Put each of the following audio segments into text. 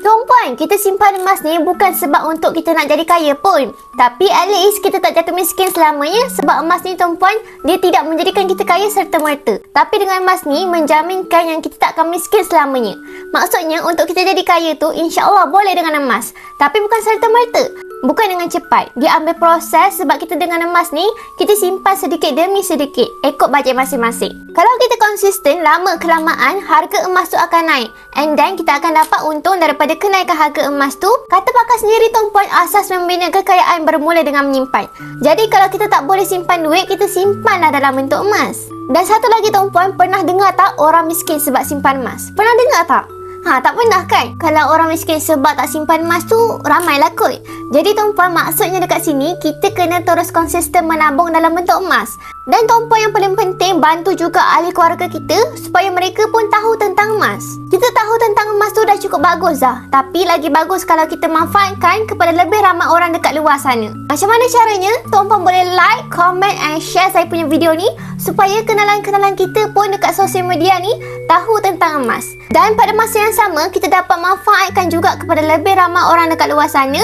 Tuan-puan, kita simpan emas ni bukan sebab untuk kita nak jadi kaya pun. Tapi at least kita tak jatuh miskin selamanya sebab emas ni tuan-puan, dia tidak menjadikan kita kaya serta-merta. Tapi dengan emas ni menjaminkan yang kita tak akan miskin selamanya. Maksudnya untuk kita jadi kaya tu insya-Allah boleh dengan emas. Tapi bukan serta-merta. Bukan dengan cepat. Dia ambil proses sebab kita dengan emas ni, kita simpan sedikit demi sedikit. Ikut bajet masing-masing. Kalau kita konsisten, lama kelamaan, harga emas tu akan naik. And then kita akan dapat untung daripada kenaikan harga emas tu. Kata pakar sendiri tuan-puan, asas membina kekayaan bermula dengan menyimpan. Jadi kalau kita tak boleh simpan duit, kita simpanlah dalam bentuk emas. Dan satu lagi tuan-puan, pernah dengar tak orang miskin sebab simpan emas? Pernah dengar tak? Tak pernah kan? Kalau orang miskin sebab tak simpan emas tu, ramailah kot. Jadi tuan-puan, maksudnya dekat sini, kita kena terus konsisten menabung dalam bentuk emas. Dan tuan-puan yang paling penting, bantu juga ahli keluarga kita supaya mereka pun tahu tentang emas. Kita tahu tentang emas tu dah cukup bagus dah. Tapi lagi bagus kalau kita manfaatkan kepada lebih ramai orang dekat luar sana. Macam mana caranya? Tuan-puan boleh like, comment and share saya punya video ni supaya kenalan-kenalan kita pun dekat sosial media ni tahu tentang emas. Dan pada masa yang sama, kita dapat manfaatkan juga kepada lebih ramai orang dekat luar sana.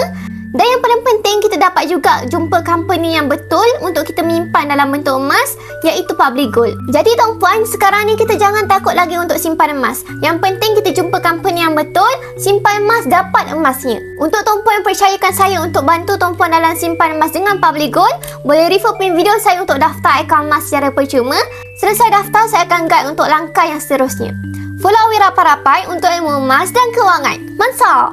Dan yang paling penting, kita dapat juga jumpa company yang betul untuk kita menyimpan dalam bentuk emas, iaitu Public Gold. Jadi tuan-puan, sekarang ni kita jangan takut lagi untuk simpan emas. Yang penting kita jumpa company yang betul, simpan emas, dapat emasnya. Untuk tuan-puan yang percayakan saya untuk bantu tuan-puan dalam simpan emas dengan Public Gold, boleh refer pin video saya untuk daftar akaun emas secara percuma. Selesai daftar, saya akan guide untuk langkah yang seterusnya. Follow Wira Parapai untuk ilmu emas dan kewangan. Mantap!